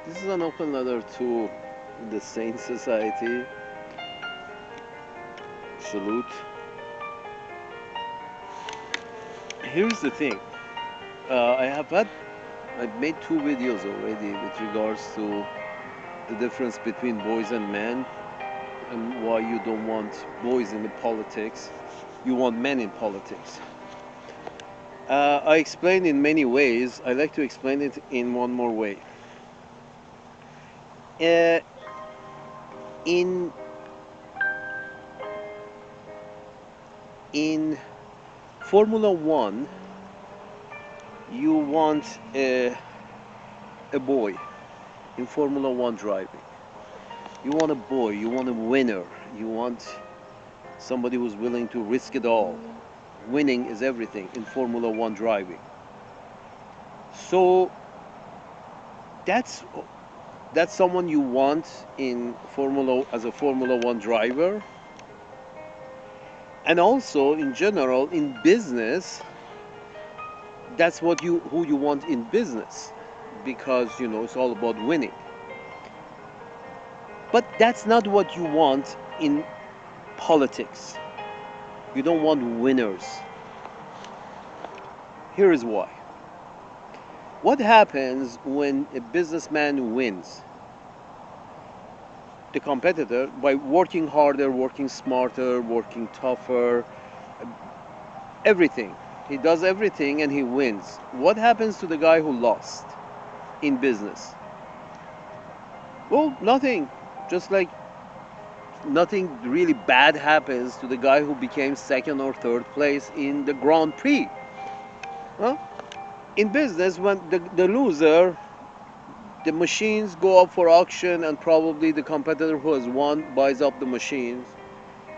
This is an open letter to the Sane Society. Salute. Here's the thing. I've made two videos already with regards to the difference between boys and men and why you don't want boys in the politics. You want men in politics. I explained in many ways. I like to explain it in one more way. Uh, in in Formula One, you want a boy in Formula One driving. You want a boy. You want a winner. You want somebody who's willing to risk it all. Winning is everything in Formula One driving. So that's that's someone you want in Formula as a Formula One driver, and also in general in business. That's what you who you want in business, because it's all about winning. But that's not what you want in politics. You don't want winners. Here is why. What happens when a businessman wins? The competitor, by working harder, working smarter, working tougher, everything. He does everything and he wins. What happens to the guy who lost in business? Well, nothing. Just like nothing really bad happens to the guy who became second or third place in the Grand Prix. Huh? In business, when the loser, the machines go up for auction and probably the competitor who has won buys up the machines.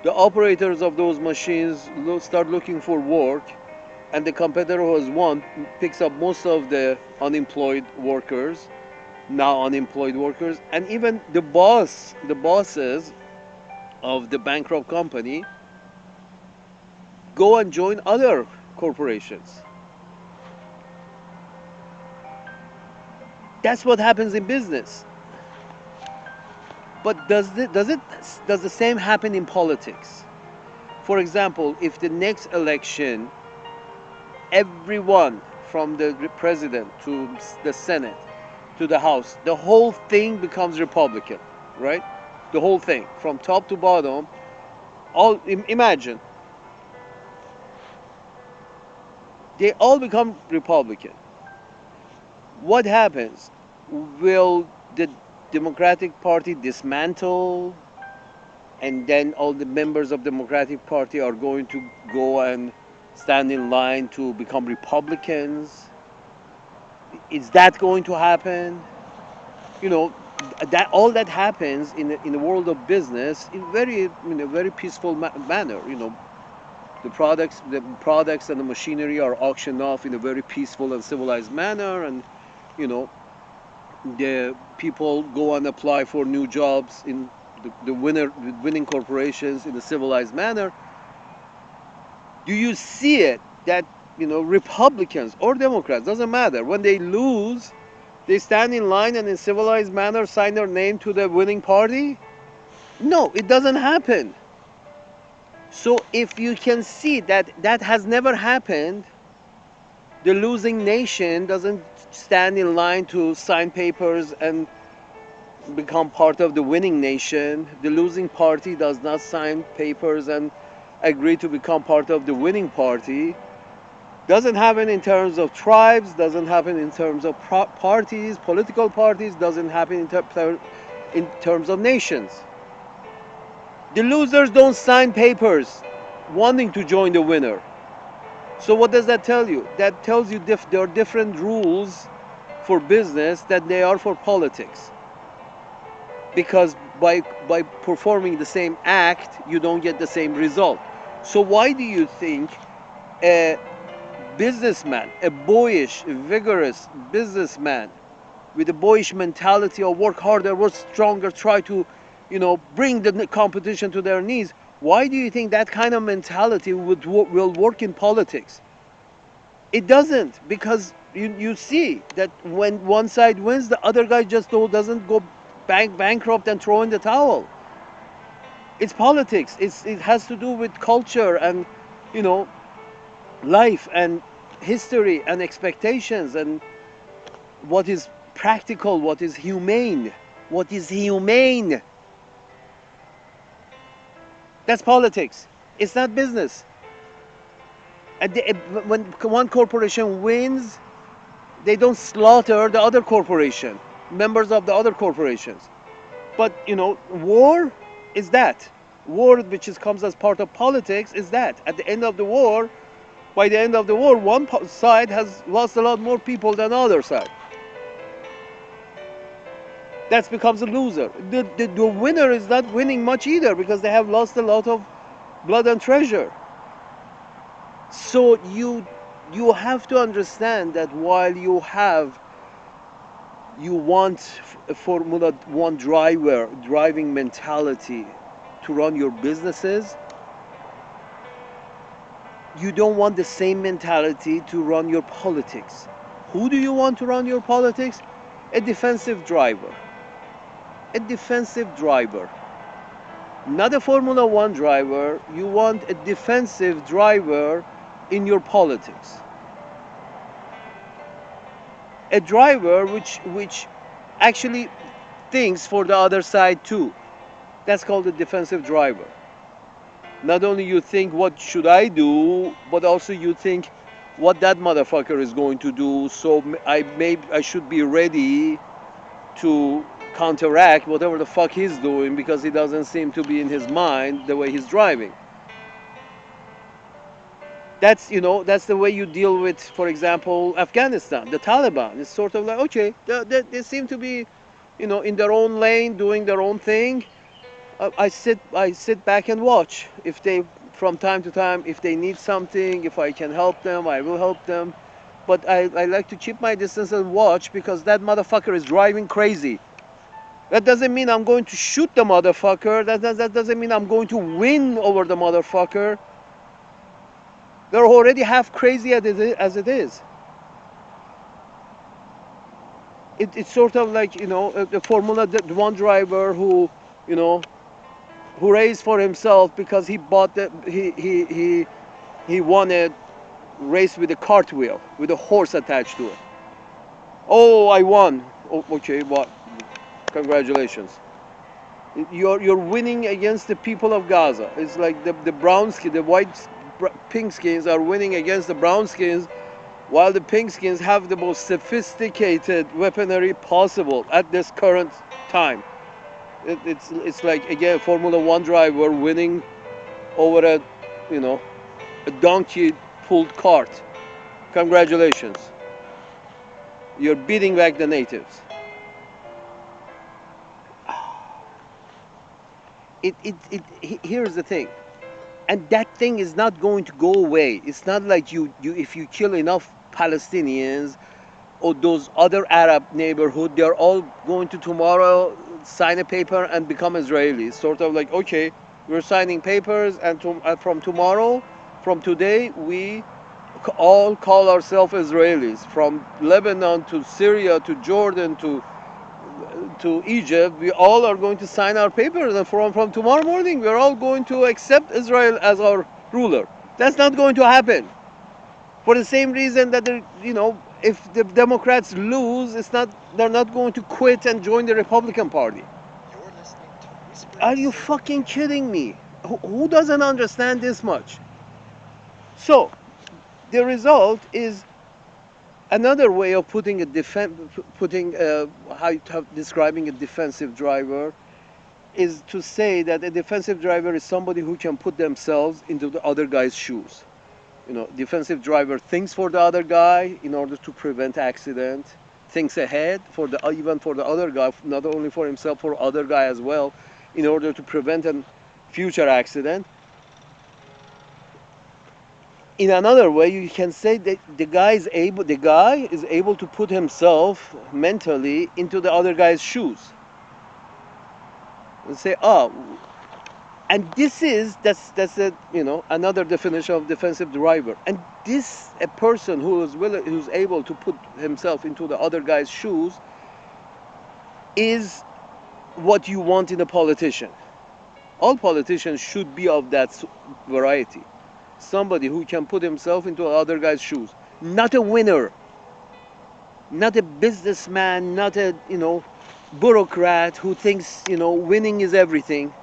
The operators of those machines start looking for work, and the competitor who has won picks up most of the now unemployed workers, and even the bosses of the bankrupt company go and join other corporations. That's what happens in business. But does the same happen in politics? For example, if the next election, everyone from the president to the Senate to the House, the whole thing becomes Republican, right? The whole thing, from top to bottom, imagine, they all become Republican. What happens? Will the Democratic Party dismantle, and then all the members of Democratic Party are going to go and stand in line to become Republicans? Is that going to happen? You know, that all that happens in the world of business in a very peaceful manner. The products and the machinery are auctioned off in a very peaceful and civilized manner, and you know the people go and apply for new jobs in the winning corporations in a civilized manner. Do you see it that Republicans or Democrats, doesn't matter, when they lose, they stand in line and in civilized manner sign their name to the winning party? No, it doesn't happen. So if you can see that that has never happened, the losing nation doesn't stand in line to sign papers and become part of the winning nation. The losing party does not sign papers and agree to become part of the winning party. Doesn't happen in terms of tribes, doesn't happen in terms of parties, political parties, doesn't happen in terms of nations. The losers don't sign papers wanting to join the winner. So what does that tell you? That tells you there are different rules for business than they are for politics. Because by performing the same act, you don't get the same result. So why do you think a businessman, a boyish, vigorous businessman with a boyish mentality of work harder, work stronger, try to, bring the competition to their knees, why do you think that kind of mentality will work in politics? It doesn't, because You see that when one side wins, the other guy just doesn't go bankrupt and throw in the towel. It's politics. It has to do with culture and, you know, life and history and expectations and what is practical, what is humane. What is humane? That's politics. It's not business. When one corporation wins, they don't slaughter the other corporation, members of the other corporations. But, you know, war is that. War, which comes as part of politics, is that. At the end of the war, by the end of the war, one side has lost a lot more people than the other side. That becomes a loser. The winner is not winning much either because they have lost a lot of blood and treasure. So you have to understand that while you want a Formula One driving mentality to run your businesses, you don't want the same mentality to run your politics. Who do you want to run your politics? A defensive driver. A defensive driver. Not a Formula One driver. You want a defensive driver in your politics. A driver which actually thinks for the other side too. That's called a defensive driver. Not only you think what should I do, but also you think what that motherfucker is going to do, so I should be ready to counteract whatever the fuck he's doing because he doesn't seem to be in his mind the way he's driving. That's the way you deal with, for example, Afghanistan, the Taliban. It's sort of like, okay, they seem to be, in their own lane, doing their own thing. I sit back and watch. If they, from time to time, if they need something, if I can help them, I will help them. But I like to keep my distance and watch because that motherfucker is driving crazy. That doesn't mean I'm going to shoot the motherfucker. That doesn't mean I'm going to win over the motherfucker. They're already half crazy as it is. It's sort of like, a Formula One driver who raised for himself because he bought he won a race with a cartwheel with a horse attached to it. Oh, I won. Oh, okay, what? Congratulations. You're winning against the people of Gaza. It's like the brown skin, the white, pink skins are winning against the brown skins, while the pink skins have the most sophisticated weaponry possible at this current time. It's like, again, Formula One driver winning over a donkey pulled cart. Congratulations. You're beating back the natives. Here's the thing, and that thing is not going to go away. It's not like you if you kill enough Palestinians or those other Arab neighborhood, they're all going to tomorrow sign a paper and become Israelis. Sort of like, okay, we're signing papers, and from tomorrow, from today, we all call ourselves Israelis. From Lebanon to Syria to Jordan to Egypt, we all are going to sign our papers, and from tomorrow morning, we're all going to accept Israel as our ruler. That's not going to happen. For the same reason that if the Democrats lose, they're not going to quit and join the Republican Party. You're listening to Whispering Are you Sane. fucking kidding me? Who doesn't understand this much? So, the result is another way of describing a defensive driver is to say that a defensive driver is somebody who can put themselves into the other guy's shoes. Defensive driver thinks for the other guy in order to prevent accident, thinks ahead even for the other guy, not only for himself, for other guy as well, in order to prevent a future accident. In another way, you can say that the guy is able to put himself mentally into the other guy's shoes and say, And this is that's a another definition of defensive driver. And this a person who's able to put himself into the other guy's shoes is what you want in a politician. All politicians should be of that variety. Somebody who can put himself into other guy's shoes. Not a winner, not a businessman, not a bureaucrat who thinks winning is everything.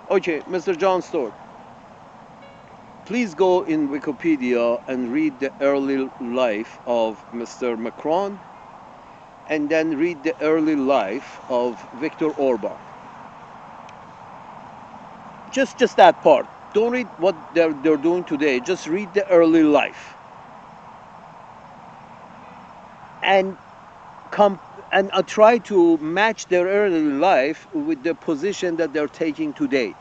Okay, Mr. John Stewart, please go in Wikipedia and read the early life of Mr. Macron, and then read the early life of Viktor Orban. Just that part. Don't read what they're doing today. Just read the early life. And come and try to match their early life with the position that they're taking today.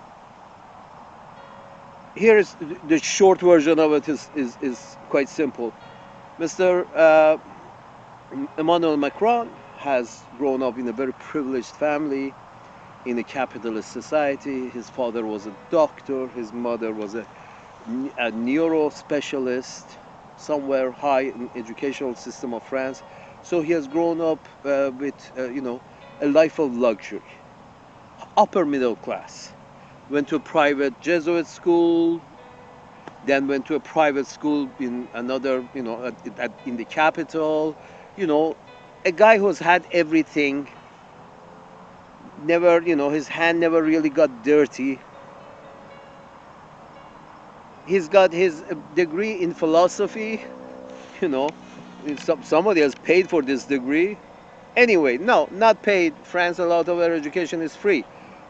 Here's the short version of it is quite simple. Mr. Emmanuel Macron has grown up in a very privileged family in a capitalist society. His father was a doctor, his mother was a neuro specialist somewhere high in educational system of France. So he has grown up with a life of luxury, upper middle class. Went to a private Jesuit school, then went to a private school in another, in the capital. A guy who's had everything. Never, his hand never really got dirty. He's got his degree in philosophy. You know, somebody has paid for this degree. Anyway, no, not paid. France, a lot of their education is free.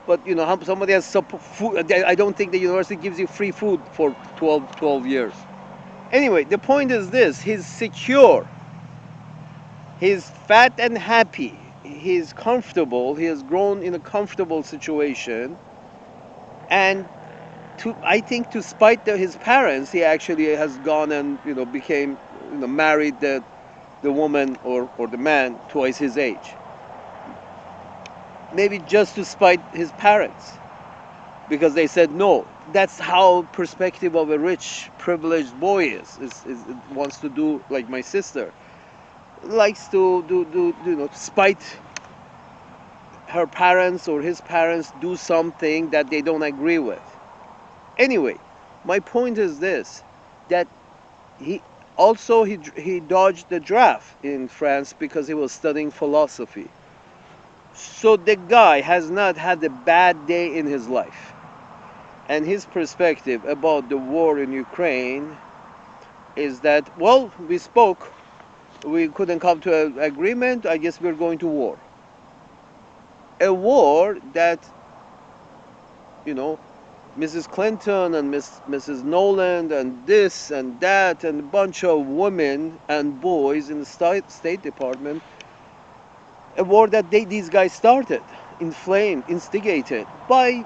But somebody has food. I don't think the university gives you free food for 12 years. Anyway, the point is this: he's secure. He's fat and happy. He's comfortable. He has grown in a comfortable situation. And I think, to spite his parents, he actually has gone and became married the woman or the man twice his age. Maybe just to spite his parents, because they said no. That's how perspective of a rich, privileged boy is wants to do like my sister. Likes to spite her parents or his parents, do something that they don't agree with. Anyway, my point is this, that he dodged the draft in France because he was studying philosophy. So the guy has not had a bad day in his life. And his perspective about the war in Ukraine is that, well, we spoke, we couldn't come to an agreement, I guess we're going to war. A war that, Mrs. Clinton and Mrs. Nolan and this and that and a bunch of women and boys in the State Department, a war that these guys started, inflamed, instigated by,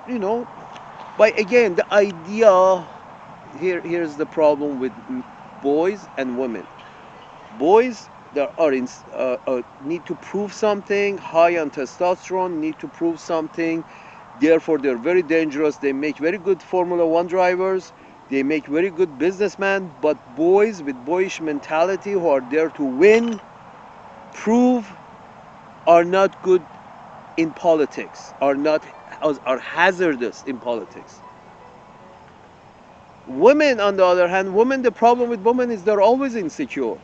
again, the idea. Here's the problem with boys and women. Boys that need to prove something, high on testosterone, need to prove something. Therefore, they're very dangerous. They make very good Formula One drivers. They make very good businessmen. But boys with boyish mentality who are there to win, prove, are not good in politics. Are hazardous in politics. Women, on the other hand, the problem with women is they're always insecure.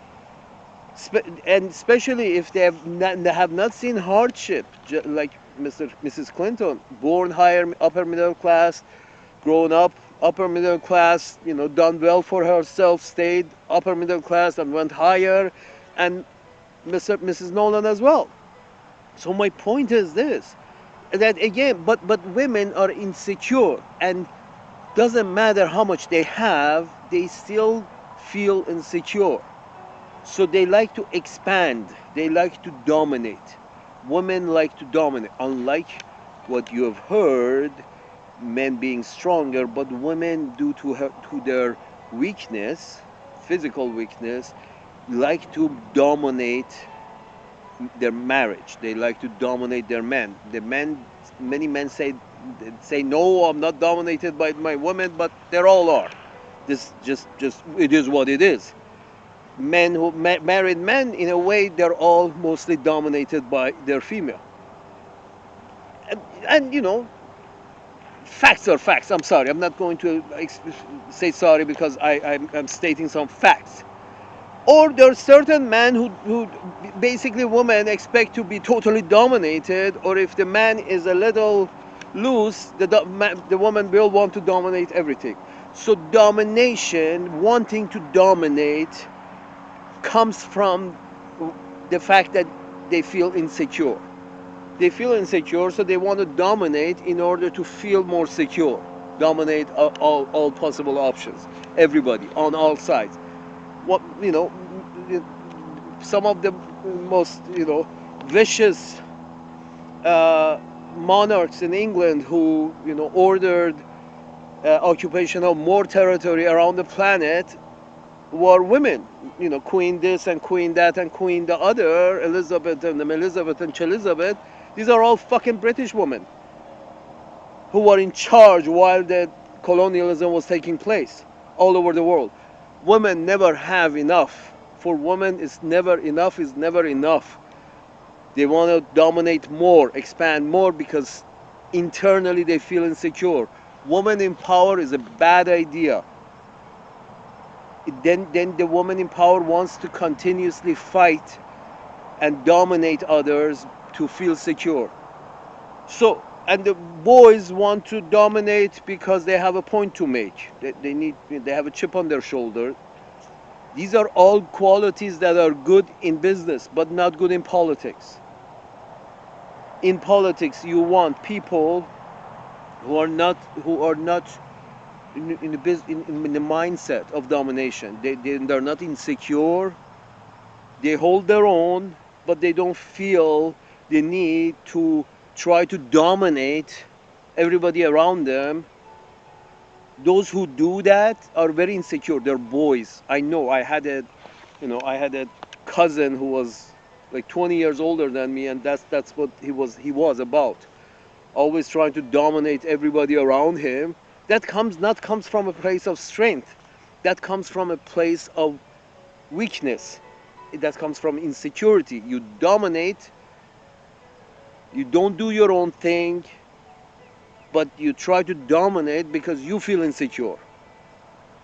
And especially if they have not seen hardship, like Mrs. Clinton, born higher upper middle class, grown up upper middle class, done well for herself, stayed upper middle class and went higher, and Mrs. Nolan as well. So my point is this, that again, but women are insecure, and doesn't matter how much they have, they still feel insecure. So they like to expand, they like to dominate. Women like to dominate, unlike what you have heard, men being stronger, but women, due to their weakness, physical weakness, like to dominate their marriage. They like to dominate their men. The men Many men say no, I'm not dominated by my women, but they all are. This just it is what it is. Men who married men, in a way, they're all mostly dominated by their female. And facts are facts. I'm sorry, I'm not going to say sorry because I'm stating some facts. Or there are certain men who basically women expect to be totally dominated, or if the man is a little loose, the woman will want to dominate everything. So domination, wanting to dominate, comes from the fact that they feel insecure. They feel insecure, so they want to dominate in order to feel more secure. Dominate all possible options, everybody on all sides. What some of the most vicious monarchs in England who ordered occupation of more territory around the planet were women. Queen this and queen that and queen the other, Elizabeth and Elizabeth and Elizabeth. These are all fucking British women who were in charge while the colonialism was taking place all over the world. Women never have enough. For women, it's never enough. Is never enough. They want to dominate more, expand more, because internally they feel insecure. Woman in power is a bad idea. Then the woman in power wants to continuously fight and dominate others to feel secure. So, and the boys want to dominate because they have a point to make. They have a chip on their shoulder. These are all qualities that are good in business, but not good in politics. In politics, you want people who are not in the mindset of domination. They're not insecure. They hold their own, but they don't feel the need to try to dominate everybody around them. Those who do that are very insecure. They're boys. I know. I had a cousin who was like 20 years older than me, and that's what he was about. Always trying to dominate everybody around him. That comes from a place of strength. That comes from a place of weakness. That comes from insecurity. You dominate. You don't do your own thing, but you try to dominate because you feel insecure.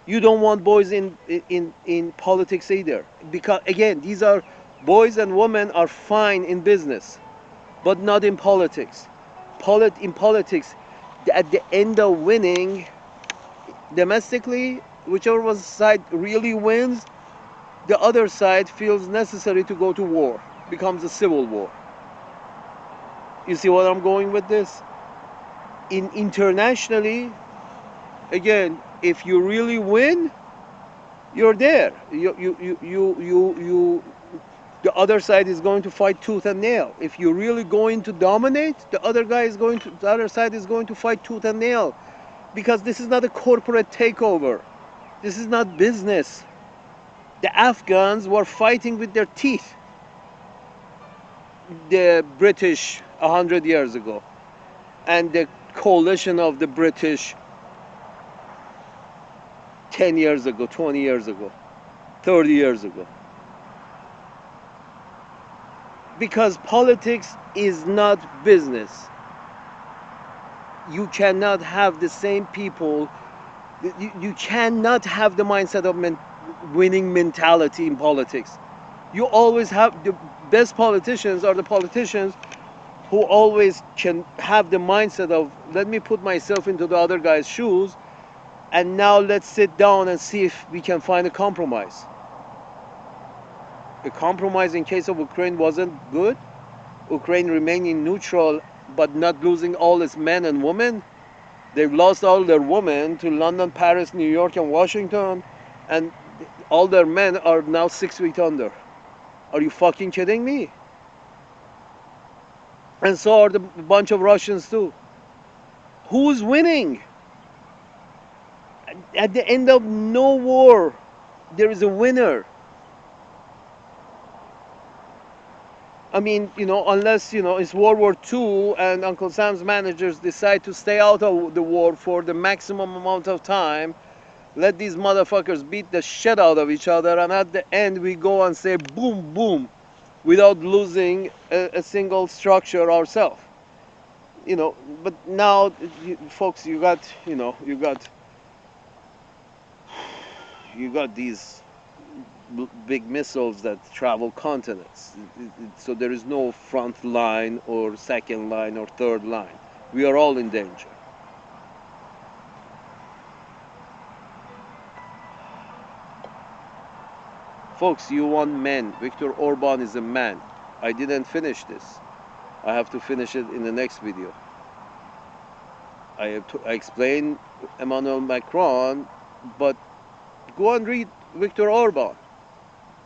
You don't want boys in politics either, because again, these are boys and women are fine in business, but not in politics. In politics, at the end of winning domestically, whichever side really wins, the other side feels necessary to go to war. Becomes a civil war. You see what I'm going with this? Internationally, again, if you really win, you're there. The other side is going to fight tooth and nail. If you're really going to dominate, the other side is going to fight tooth and nail, because this is not a corporate takeover. This is not business. The Afghans were fighting with their teeth the British 100 years ago, and the coalition of the British 10 years ago, 20 years ago, 30 years ago. Because politics is not business. You cannot have the same people, you cannot have the mindset of winning mentality in politics. You always have the best politicians are the politicians who always can have the mindset of, let me put myself into the other guy's shoes, and now let's sit down and see if we can find a compromise. The compromise in case of Ukraine wasn't good. Ukraine remaining neutral but not losing all its men and women. They've lost all their women to London, Paris, New York, and Washington, and all their men are now 6 feet under. Are you fucking kidding me? And so are the bunch of Russians too. Who's winning? At the end of no war, there is a winner. I mean, unless, it's World War II and Uncle Sam's managers decide to stay out of the war for the maximum amount of time, let these motherfuckers beat the shit out of each other, and at the end we go and say boom, boom, without losing a single structure ourselves. You know, but now, folks, you got these big missiles that travel continents. So there is no front line or second line or third line. We are all in danger. Folks, you want men. Viktor Orban is a man. I didn't finish this. I have to finish it in the next video. I explained Emmanuel Macron, but go and read Viktor Orban.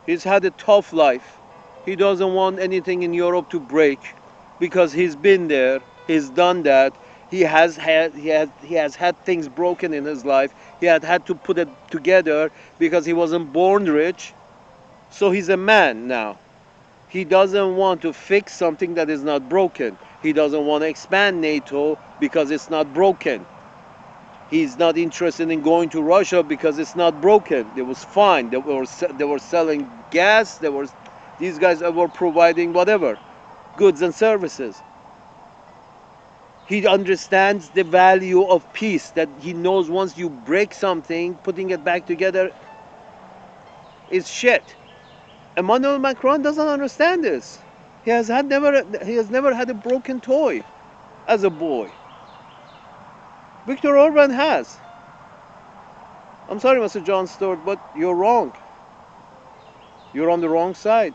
He's had a tough life. He doesn't want anything in Europe to break because he's been there. He's done that. He has had things broken in his life. He had to put it together because he wasn't born rich. So he's a man now. He doesn't want to fix something that is not broken. He doesn't want to expand NATO because it's not broken. He's not interested in going to Russia because it's not broken. It was fine. They were selling gas. These guys were providing whatever, goods and services. He understands the value of peace. That he knows once you break something, putting it back together is shit. Emmanuel Macron doesn't understand this. He has never had a broken toy as a boy. Viktor Orban has. I'm sorry, Mr. John Stewart, but you're wrong. You're on the wrong side.